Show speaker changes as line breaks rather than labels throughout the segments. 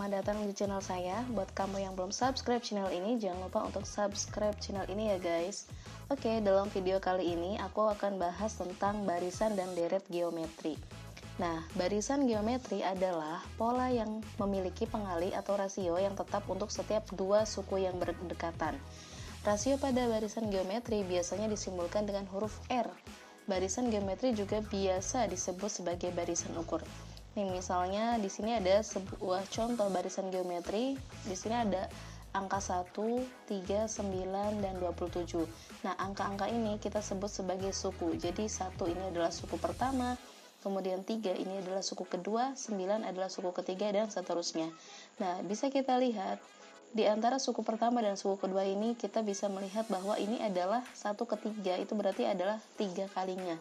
selamat datang di channel saya. Buat kamu yang belum subscribe channel ini, jangan lupa untuk subscribe channel ini ya guys. Oke, dalam video kali ini aku akan bahas tentang barisan dan deret geometri. Nah, barisan geometri adalah pola yang memiliki pengali atau rasio yang tetap untuk setiap dua suku yang berdekatan. Rasio pada barisan geometri biasanya disimbolkan dengan huruf R. Barisan geometri juga biasa disebut sebagai barisan ukur. Nih, misalnya di sini ada sebuah contoh barisan geometri. Di sini ada angka 1, 3, 9, dan 27. Nah, angka-angka ini kita sebut sebagai suku. Jadi 1 ini adalah suku pertama, kemudian 3 ini adalah suku kedua, 9 adalah suku ketiga, dan seterusnya. Nah, bisa kita lihat di antara suku pertama dan suku kedua ini kita bisa melihat bahwa ini adalah 1 ke 3, itu berarti adalah 3 kalinya.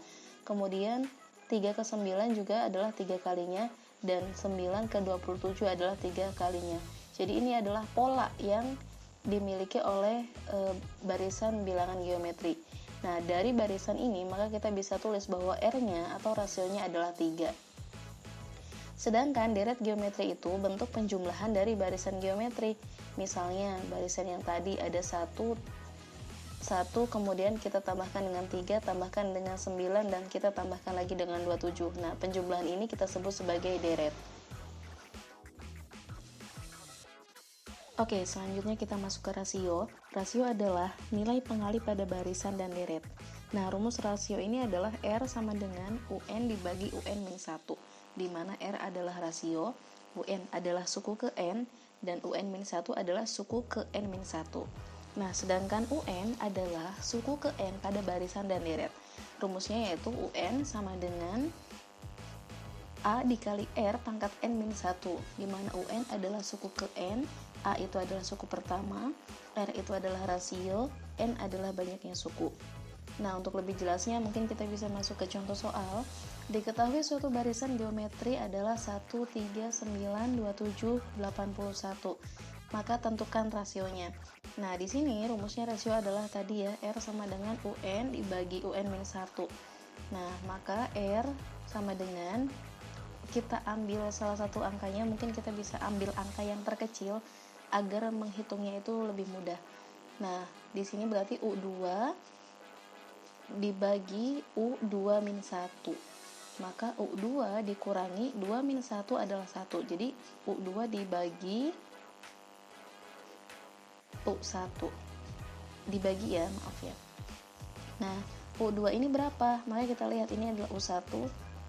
Kemudian 3 ke 9 juga adalah 3 kalinya, dan 9 ke 27 adalah 3 kalinya. Jadi ini adalah pola yang dimiliki oleh barisan bilangan geometri. Nah, dari barisan ini maka kita bisa tulis bahwa R-nya atau rasionya adalah 3. Sedangkan deret geometri itu bentuk penjumlahan dari barisan geometri. Misalnya, barisan yang tadi ada 1, kemudian kita tambahkan dengan 3, tambahkan dengan 9, dan kita tambahkan lagi dengan 27. Nah, penjumlahan ini kita sebut sebagai deret. Oke, selanjutnya kita masuk ke rasio. Rasio adalah nilai pengali pada barisan dan deret. Nah, rumus rasio ini adalah R sama dengan UN dibagi UN-1, di mana R adalah rasio, UN adalah suku ke N, dan UN-1 adalah suku ke N-1. Nah, sedangkan UN adalah suku ke N pada barisan dan deret. Rumusnya yaitu UN sama dengan A dikali R pangkat N-1, di mana UN adalah suku ke N, A itu adalah suku pertama, R itu adalah rasio, N adalah banyaknya suku. Nah, untuk lebih jelasnya mungkin kita bisa masuk ke contoh soal. Diketahui suatu barisan geometri adalah 1, 3, 9, 27, 81. Maka tentukan rasionya. Nah, di sini rumusnya rasio adalah tadi ya, R sama dengan UN dibagi UN-1. Nah, maka R sama dengan, kita ambil salah satu angkanya, mungkin kita bisa ambil angka yang terkecil agar menghitungnya itu lebih mudah. Nah, di sini berarti U2 dibagi U2-1. Maka U2 dikurangi 2-1 adalah 1. Jadi U2 dibagi U1. Dibagi ya, maaf ya. Nah, U2 ini berapa? Maka kita lihat ini adalah U1,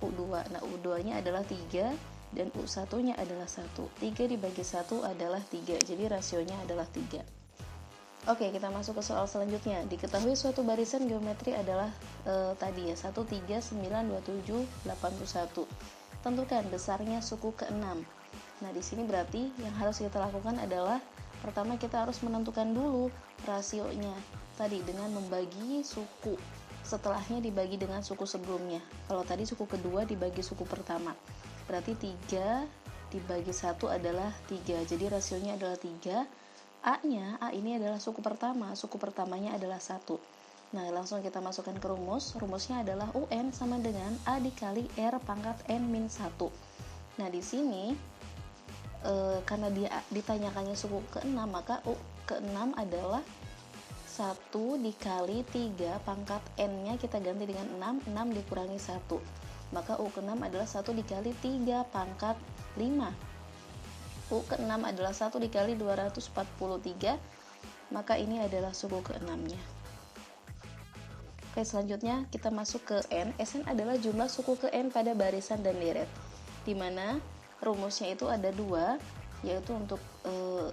U2. Nah, U2-nya adalah 3 dan U1-nya adalah 1. 3 dibagi 1 adalah 3. Jadi rasionya adalah 3. Oke, kita masuk ke soal selanjutnya. Diketahui suatu barisan geometri adalah tadi ya, 1, 3, 9, 27, 81. Tentukan besarnya suku ke-6. Nah, di sini berarti yang harus kita lakukan adalah pertama kita harus menentukan dulu rasionya. Tadi dengan membagi suku, setelahnya dibagi dengan suku sebelumnya. Kalau tadi suku kedua dibagi suku pertama. Berarti 3 dibagi 1 adalah 3. Jadi rasionya adalah 3. A-nya, A ini adalah suku pertama, suku pertamanya adalah 1. Nah, langsung kita masukkan ke rumus. Rumusnya adalah UN sama dengan A dikali R pangkat N-1. Nah, di sini karena dia ditanyakannya suku ke-6, maka U ke-6 adalah 1 dikali 3 pangkat N-nya kita ganti dengan 6, 6 dikurangi 1. Maka U ke-6 adalah 1 dikali 3 pangkat 5. U ke-6 adalah 1 dikali 243, maka ini adalah suku ke-6-nya. Oke, selanjutnya kita masuk ke N. Sn adalah jumlah suku ke N pada barisan dan deret, di mana rumusnya itu ada 2, yaitu untuk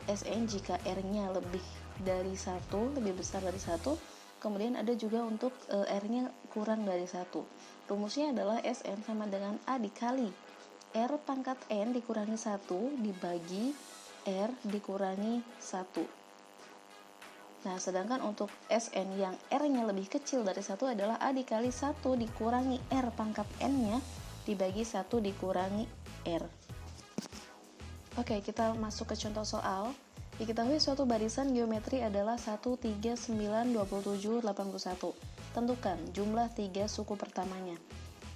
Sn jika R-nya lebih dari 1, lebih besar dari 1, kemudian ada juga untuk R-nya kurang dari 1. Rumusnya adalah Sn sama dengan A dikali R pangkat N dikurangi 1 dibagi R dikurangi 1. Nah, sedangkan untuk Sn yang R-nya lebih kecil dari 1 adalah A dikali 1 dikurangi R pangkat N-nya dibagi 1 dikurangi R. Oke, kita masuk ke contoh soal. Diketahui suatu barisan geometri adalah 1, 3, 9, 27, 81. Tentukan jumlah 3 suku pertamanya.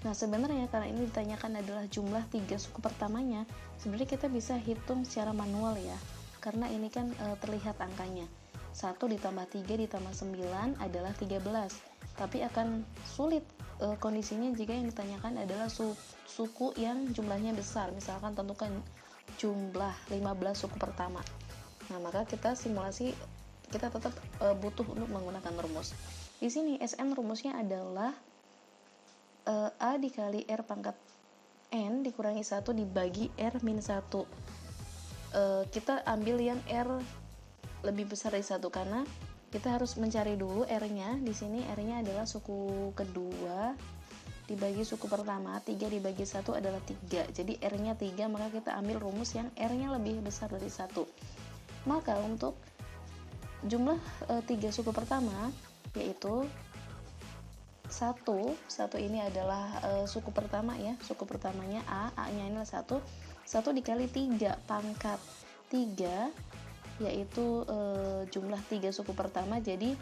Nah, sebenarnya karena ini ditanyakan adalah jumlah 3 suku pertamanya, sebenarnya kita bisa hitung secara manual ya. Karena ini kan terlihat angkanya. 1 ditambah 3 ditambah 9 adalah 13. Tapi akan sulit kondisinya jika yang ditanyakan adalah suku yang jumlahnya besar. Misalkan tentukan jumlah 15 suku pertama. Nah, maka kita simulasi, kita tetap butuh untuk menggunakan rumus. Di sini SN rumusnya adalah A dikali R pangkat N dikurangi 1 dibagi R min 1. Kita ambil yang R lebih besar dari 1 karena kita harus mencari dulu R-nya. Di sini R-nya adalah suku kedua dibagi suku pertama, 3 dibagi 1 adalah 3. Jadi R-nya 3, maka kita ambil rumus yang R-nya lebih besar dari 1. Maka untuk jumlah 3 suku pertama, yaitu 1 ini adalah suku pertama ya, suku pertamanya A-nya ini adalah 1 dikali 3 pangkat 3, yaitu jumlah 3 suku pertama, jadi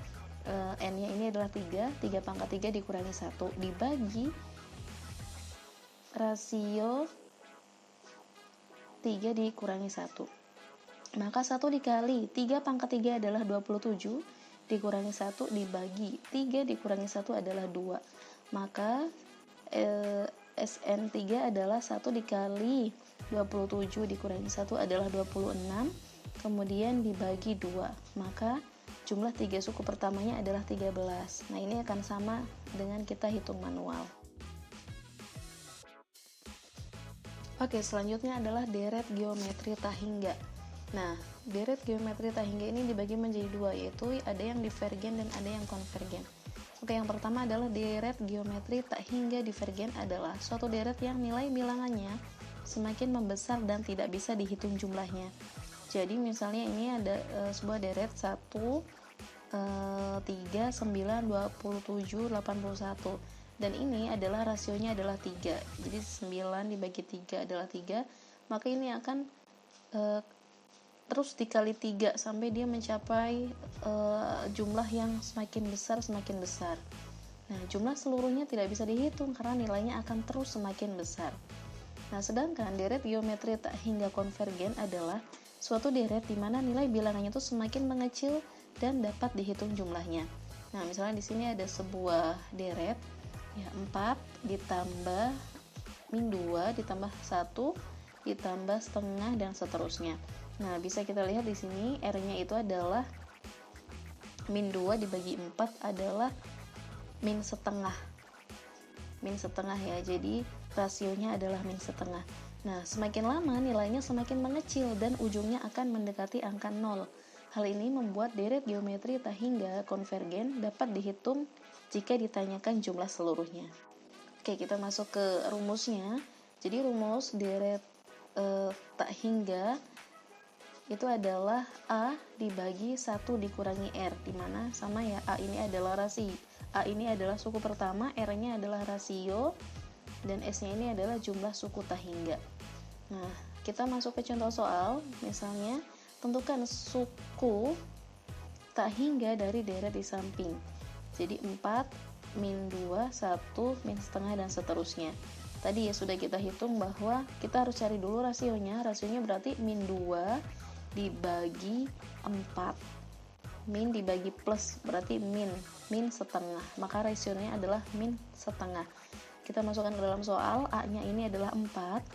N-nya ini adalah 3 pangkat 3 dikurangi 1 dibagi rasio 3 dikurangi 1. Maka 1 dikali 3 pangkat 3 adalah 27 dikurangi 1 dibagi 3 dikurangi 1 adalah 2. Maka SN3 adalah 1 dikali 27 dikurangi 1 adalah 26, kemudian dibagi 2. Maka jumlah 3 suku pertamanya adalah 13. Nah, ini akan sama dengan kita hitung manual. Oke, selanjutnya adalah deret geometri tak hingga. Nah, deret geometri tak hingga ini dibagi menjadi 2, yaitu ada yang divergen dan ada yang konvergen. Oke, yang pertama adalah deret geometri tak hingga divergen adalah suatu deret yang nilai bilangannya semakin membesar dan tidak bisa dihitung jumlahnya. Jadi misalnya ini ada sebuah deret 1, 3, 9, 27, 81. Dan ini adalah rasionya adalah 3. Jadi 9 dibagi 3 adalah 3. Maka ini akan terus dikali 3 sampai dia mencapai jumlah yang semakin besar. Nah, jumlah seluruhnya tidak bisa dihitung karena nilainya akan terus semakin besar. Nah, sedangkan deret geometri tak hingga konvergen adalah suatu deret di mana nilai bilangannya itu semakin mengecil dan dapat dihitung jumlahnya. Nah, misalnya di sini ada sebuah deret ya, 4 ditambah min 2 ditambah 1 ditambah setengah dan seterusnya. Nah, bisa kita lihat di sini R-nya itu adalah min 2 dibagi 4 adalah min setengah. Min setengah ya, jadi rasionya adalah min setengah. Nah, semakin lama nilainya semakin mengecil dan ujungnya akan mendekati angka 0. Hal ini membuat deret geometri tak hingga konvergen dapat dihitung jika ditanyakan jumlah seluruhnya. Oke, kita masuk ke rumusnya. Jadi rumus deret tak hingga itu adalah A dibagi 1 dikurangi R, dimana sama ya, A ini adalah suku pertama, R-nya adalah rasio, dan S-nya ini adalah jumlah suku tak hingga. Nah, kita masuk ke contoh soal. Misalnya, tentukan suku tak hingga dari deret di samping. Jadi 4, min 2, 1, min setengah, dan seterusnya. Tadi ya sudah kita hitung bahwa kita harus cari dulu rasionya. Rasionya berarti min 2 dibagi 4. Min dibagi plus berarti min setengah. Maka rasionya adalah min setengah. Kita masukkan ke dalam soal. A-nya ini adalah 4.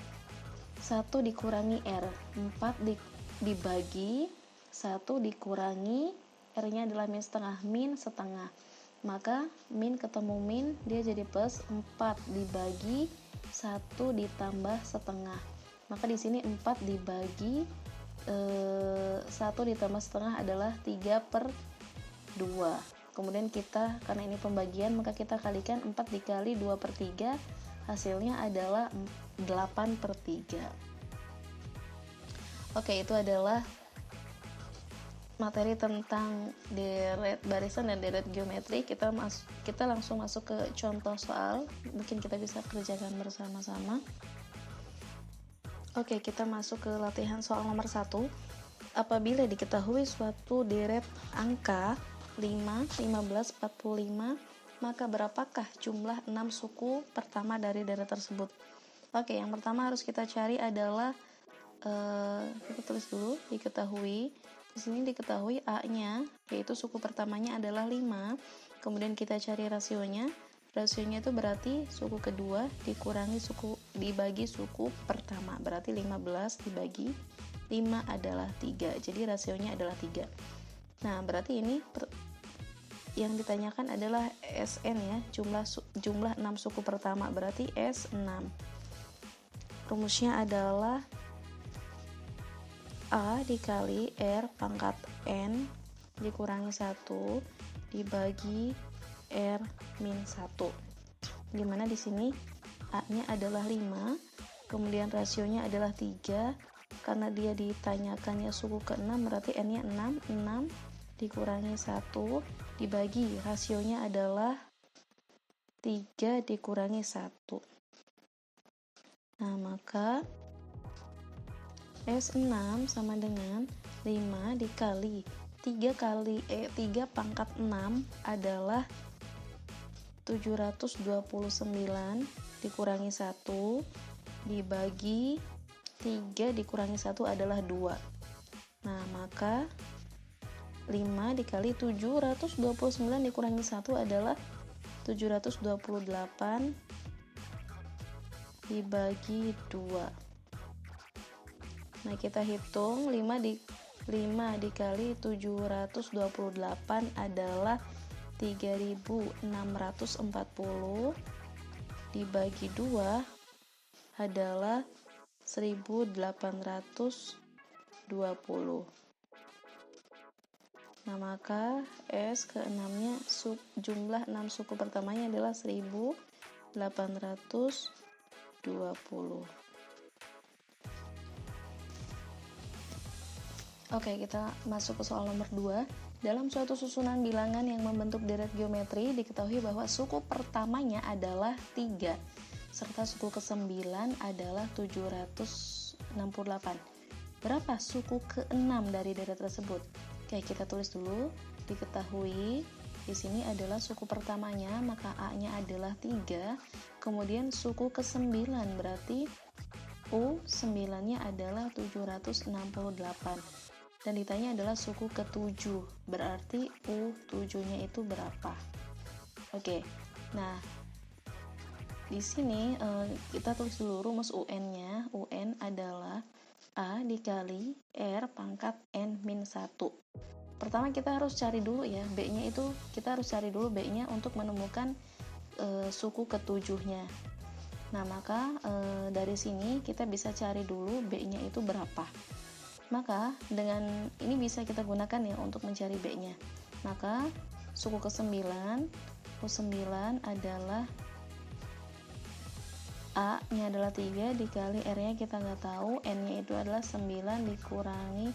1 dikurangi R. 4 dibagi 1 dikurangi R-nya adalah min setengah. Min setengah. Maka min ketemu min, dia jadi plus 4 dibagi 1 ditambah setengah. Maka di sini 4 dibagi 1 ditambah setengah adalah 3/2. Kemudian kita, karena ini pembagian, maka kita kalikan 4 dikali 2/3, hasilnya adalah 8/3. Oke, itu adalah materi tentang deret barisan dan deret geometri. Kita langsung masuk ke contoh soal. Mungkin kita bisa kerjakan bersama-sama. Oke, kita masuk ke latihan soal nomor 1. Apabila diketahui suatu deret angka 5, 15, 45, maka berapakah jumlah 6 suku pertama dari deret tersebut? Oke, yang pertama harus kita cari adalah kita tulis dulu, diketahui. Di sini diketahui A-nya, yaitu suku pertamanya adalah 5. Kemudian kita cari rasionya. Rasionya itu berarti suku kedua dibagi suku pertama. Berarti 15 dibagi 5 adalah 3. Jadi rasionya adalah 3. Nah, berarti ini yang ditanyakan adalah SN ya, jumlah 6 suku pertama, berarti S6. Rumusnya adalah A dikali R pangkat N dikurangi 1 dibagi R min 1. Dimana di sini A-nya adalah 5, kemudian rasionya adalah 3. Karena dia ditanyakannya suku ke-6, berarti N-nya 6 dikurangi 1 dibagi rasionya adalah 3 dikurangi 1. Nah, maka S6 sama dengan 5 dikali 3 pangkat 6 adalah 729 dikurangi 1 dibagi 3 dikurangi 1 adalah 2. Nah, maka 5 dikali 729 dikurangi 1 adalah 728 dibagi 2. Nah, kita hitung 5 dikali 728 adalah 3640 dibagi 2 adalah 1820. Nah, maka S ke-6-nya jumlah 6 suku pertamanya adalah 1820. Oke, kita masuk ke soal nomor 2. Dalam suatu susunan bilangan yang membentuk deret geometri, diketahui bahwa suku pertamanya adalah 3, serta suku ke-9 adalah 768. Berapa suku ke-6 dari deret tersebut? Oke, kita tulis dulu. Diketahui, di sini adalah suku pertamanya, maka A-nya adalah 3. Kemudian suku ke-9, berarti U9-nya adalah 768. Dan ditanya adalah suku ke-7, berarti U7-nya itu berapa? Oke, nah di sini kita tulis dulu rumus UN-nya. UN adalah A dikali R pangkat N min 1. Pertama kita harus cari dulu ya, B-nya itu kita harus cari dulu B-nya untuk menemukan suku ke-7-nya. Nah, maka dari sini kita bisa cari dulu B-nya itu berapa. Maka dengan ini bisa kita gunakan ya untuk mencari B-nya. Maka suku ke-9, U9 adalah A-nya adalah 3 dikali R-nya kita nggak tahu, N-nya itu adalah 9 dikurangi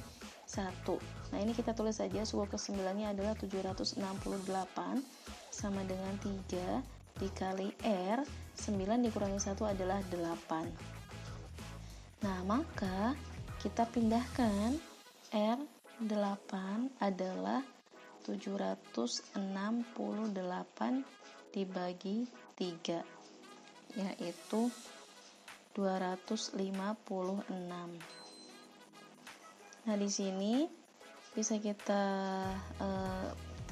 1. Nah, ini kita tulis saja suku ke-9-nya adalah 768 sama dengan 3 dikali R, 9 dikurangi 1 adalah 8. Nah, maka kita pindahkan R8 adalah 768 dibagi 3, yaitu 256. Nah, di sini bisa kita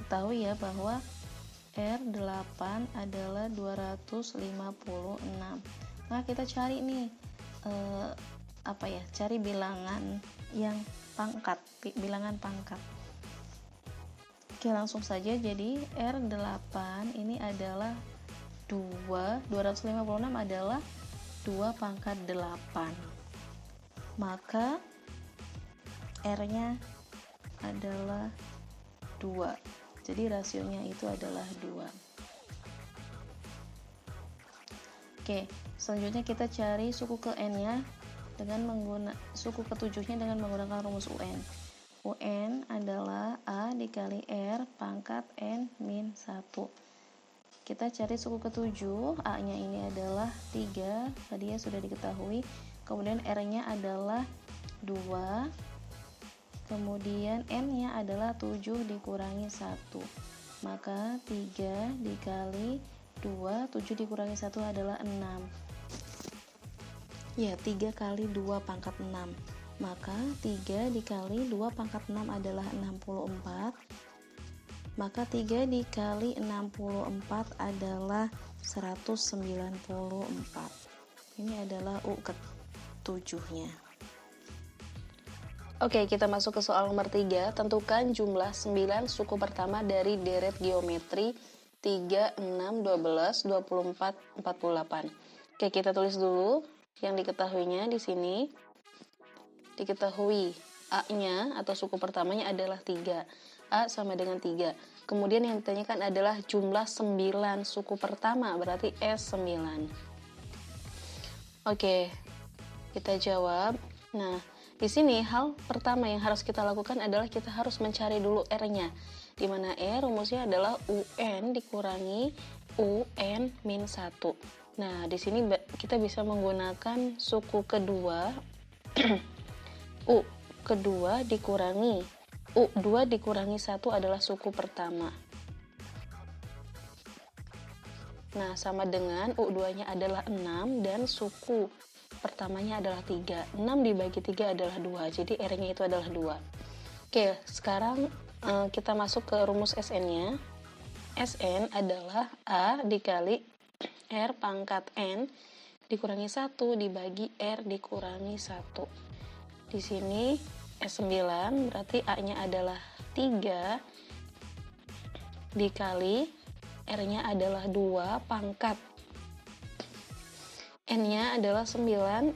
ketahui ya bahwa R8 adalah 256. Nah, kita cari nih cari bilangan yang bilangan pangkat. Oke, langsung saja. Jadi R8 ini adalah 256 adalah 2 pangkat 8. Maka R-nya adalah 2. Jadi rasionya itu adalah 2. Oke, selanjutnya kita cari suku ke N-nya suku ke-7-nya dengan menggunakan rumus UN. UN adalah A dikali R pangkat N min 1. Kita cari suku ke-7, A-nya ini adalah 3, tadi ya sudah diketahui. Kemudian R-nya adalah 2. Kemudian N-nya adalah 7 dikurangi 1. Maka 3 dikali 2, 7 dikurangi 1 adalah 6. Ya, 3 kali 2 pangkat 6. Maka 3 dikali 2 pangkat 6 adalah 64. Maka 3 dikali 64 adalah 194. Ini adalah U ke-7-nya. Oke, kita masuk ke soal nomor 3. Tentukan jumlah 9 suku pertama dari deret geometri 3, 6, 12, 24, 48. Oke, kita tulis dulu yang diketahuinya di sini. Diketahui A-nya atau suku pertamanya adalah 3. A sama dengan 3. Kemudian yang ditanyakan adalah jumlah 9 suku pertama, berarti S9. Oke, kita jawab. Nah, di sini hal pertama yang harus kita lakukan adalah kita harus mencari dulu R-nya. Di mana R rumusnya adalah UN dikurangi UN min 1. Nah, di sini kita bisa menggunakan suku kedua U kedua dikurangi U2 dikurangi 1 adalah suku pertama. Nah, sama dengan U2-nya adalah 6 dan suku pertamanya adalah 3. 6 dibagi 3 adalah 2, jadi R-nya itu adalah 2. Oke, sekarang kita masuk ke rumus SN-nya. SN adalah A dikali R pangkat N dikurangi 1 dibagi R dikurangi 1. Di sini S9 berarti A-nya adalah 3 dikali R-nya adalah 2 pangkat N-nya adalah 9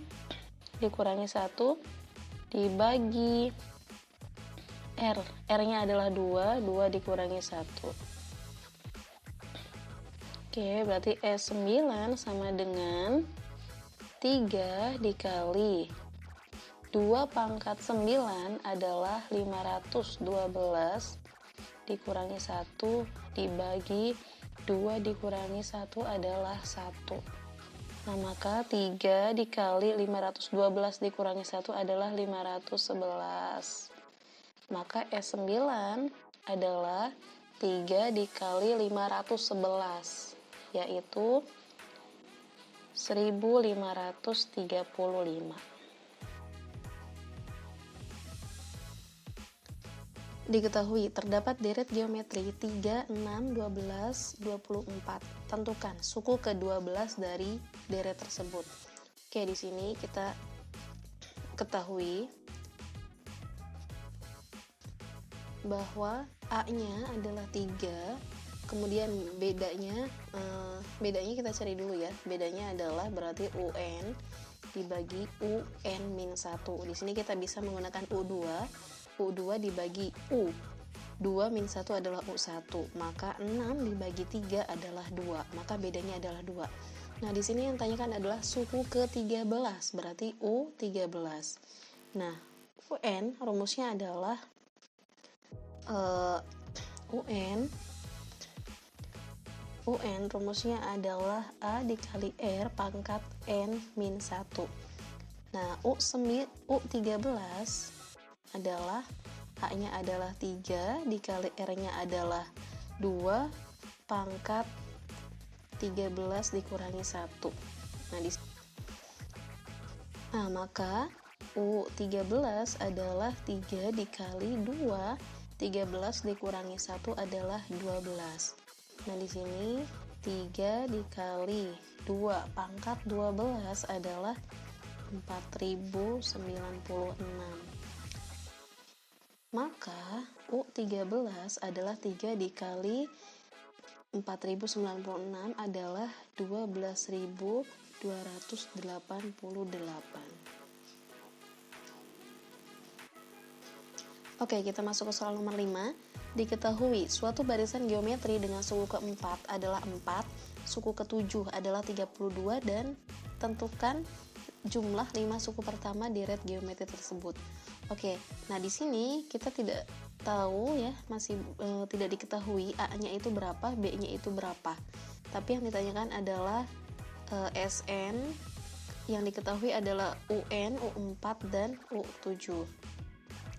dikurangi 1 dibagi R. R-nya adalah 2, 2 dikurangi 1. Oke, berarti S9 sama dengan 3 dikali 2 pangkat 9 adalah 512 dikurangi 1 dibagi 2 dikurangi 1 adalah 1. Nah, maka 3 dikali 512 dikurangi 1 adalah 511. Maka S9 adalah 3 dikali 511, yaitu 1535. Diketahui terdapat deret geometri 3, 6, 12, 24. Tentukan suku ke-12 dari deret tersebut. Oke, di sini kita ketahui bahwa A-nya adalah 3, kemudian bedanya kita cari dulu ya. Bedanya adalah berarti UN dibagi UN min 1. Di sini kita bisa menggunakan U2 dibagi U. 2 min 1 adalah U1. Maka 6 dibagi 3 adalah 2. Maka bedanya adalah 2. Nah, di sini yang ditanyakan adalah suku ke-13, berarti U13. Nah, UN rumusnya adalah UN rumusnya adalah A dikali R pangkat N min 1. Nah, U13 adalah A-nya adalah 3 dikali R-nya adalah 2 pangkat 13 dikurangi 1. Nah, maka U13 adalah 3 dikali 2, 13 dikurangi 1 adalah 12. Nah, di sini 3 dikali 2 pangkat 12 adalah 4096. Maka U13 adalah 3 dikali 4096 adalah 12.288. Oke, kita masuk ke soal nomor 5. Diketahui suatu barisan geometri dengan suku ke-4 adalah 4, suku ke-7 adalah 32, dan tentukan jumlah 5 suku pertama deret geometri tersebut. Oke, nah di sini kita tidak tahu ya, masih tidak diketahui A-nya itu berapa, B-nya itu berapa. Tapi yang ditanyakan adalah SN, yang diketahui adalah UN, U4, dan U7.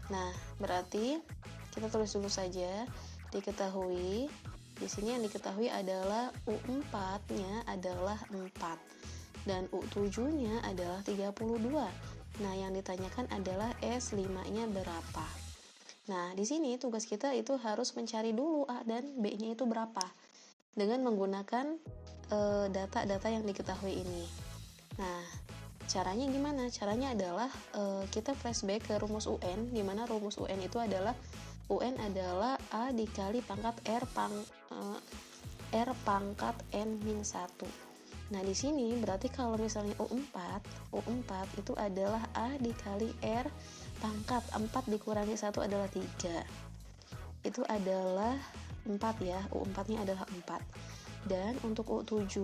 Nah, berarti kita tulis dulu saja, diketahui di sini yang diketahui adalah U4-nya adalah 4 dan U7-nya adalah 32. Nah, yang ditanyakan adalah S5-nya berapa. Nah, di sini tugas kita itu harus mencari dulu A dan B-nya itu berapa dengan menggunakan data-data yang diketahui ini. Nah, caranya gimana? Caranya adalah kita flashback ke rumus UN, di mana rumus UN itu adalah UN adalah A dikali pangkat R pangkat N-1. Nah, di sini berarti kalau misalnya U4 itu adalah A dikali R pangkat 4 dikurangi 1 adalah 3. Itu adalah 4 ya, U4-nya adalah 4. Dan untuk U7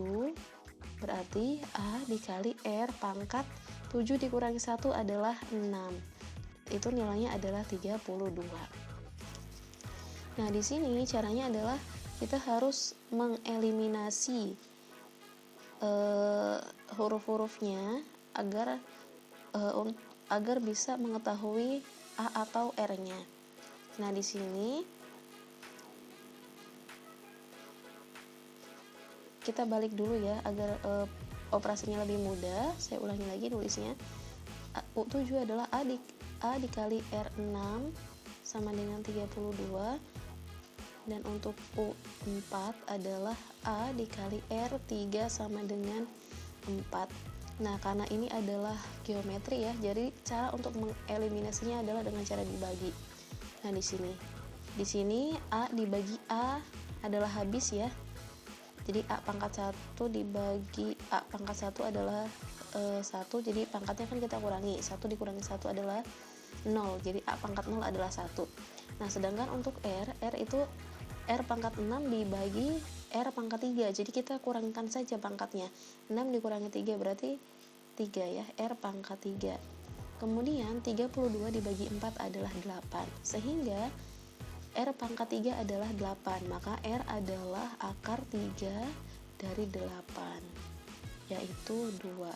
berarti A dikali R pangkat 7 dikurangi 1 adalah 6. Itu nilainya adalah 32. Nah, di sini caranya adalah kita harus mengeliminasi huruf-hurufnya agar bisa mengetahui A atau R-nya. Nah, di sini kita balik dulu ya agar operasinya lebih mudah. Saya ulangi lagi nulisnya. U7 adalah A dikali R6 sama dengan 32, dan untuk U4 adalah A dikali R3 sama dengan 4. Nah, karena ini adalah geometri ya, jadi cara untuk mengeliminasinya adalah dengan cara dibagi. Nah, di sini A dibagi A adalah habis ya. Jadi A pangkat 1 dibagi A pangkat 1 adalah 1, jadi pangkatnya kan kita kurangi. 1 dikurangi 1 adalah 0, jadi A pangkat 0 adalah 1. Nah, sedangkan untuk R itu R pangkat 6 dibagi R pangkat 3, jadi kita kurangkan saja pangkatnya. 6 dikurangi 3 berarti 3 ya, R pangkat 3. Kemudian 32 dibagi 4 adalah 8, sehingga R pangkat 3 adalah 8, maka R adalah akar 3 dari 8, yaitu 2.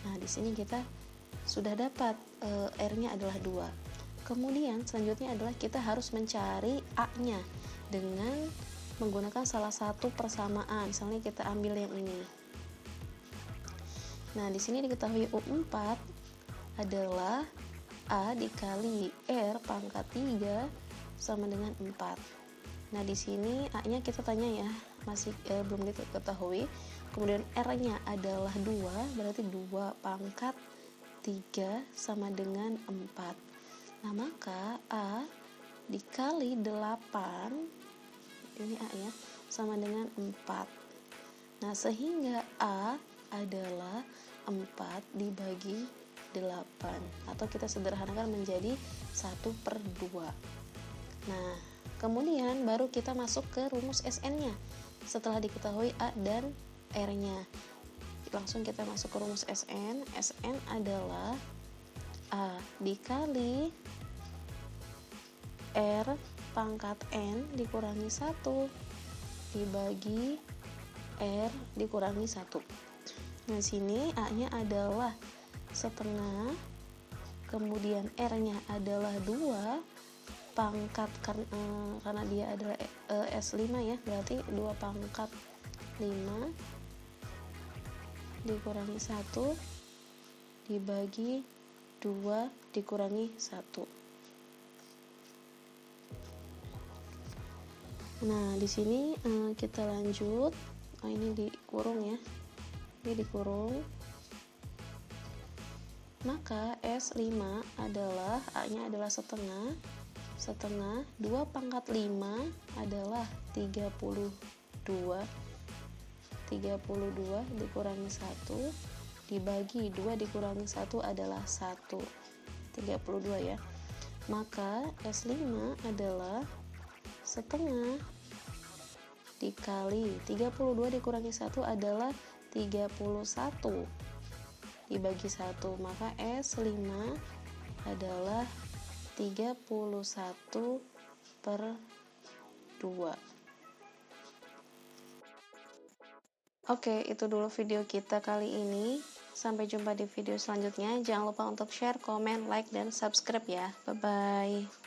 Nah, di sini kita sudah dapat R-nya adalah 2. Kemudian selanjutnya adalah kita harus mencari A-nya dengan menggunakan salah satu persamaan. Misalnya kita ambil yang ini. Nah, di sini diketahui U4 adalah A dikali R pangkat 3 sama dengan 4. Nah, di sini A-nya kita tanya ya, masih belum diketahui. Kemudian R-nya adalah 2, berarti 2 pangkat 3 sama dengan 4. Nah, maka A dikali 8, ini A ya, sama dengan 4. Nah, sehingga A adalah 4 dibagi 8, atau kita sederhanakan menjadi 1/2. Nah, kemudian baru kita masuk ke rumus SN-nya. Setelah diketahui A dan R-nya, langsung kita masuk ke rumus SN. SN adalah A dikali R pangkat N dikurangi 1 dibagi R dikurangi 1. Nah, sini A-nya adalah setengah, kemudian R-nya adalah 2 pangkat, karena dia adalah S5 ya, berarti 2 pangkat 5 dikurangi 1 dibagi 2 dikurangi 1. Nah, di sini kita lanjut. Ini dikurung ya, ini dikurung. Maka S5 adalah A-nya adalah setengah 2 pangkat 5 adalah 32 dikurangi 1 dibagi 2 dikurangi 1 adalah 1, 32 ya. Maka S5 adalah setengah dikali 32 dikurangi 1 adalah 31 dibagi 1, maka S5 adalah 31/2. Oke, itu dulu video kita kali ini. Sampai jumpa di video selanjutnya. Jangan lupa untuk share, komen, like, dan subscribe ya. Bye-bye.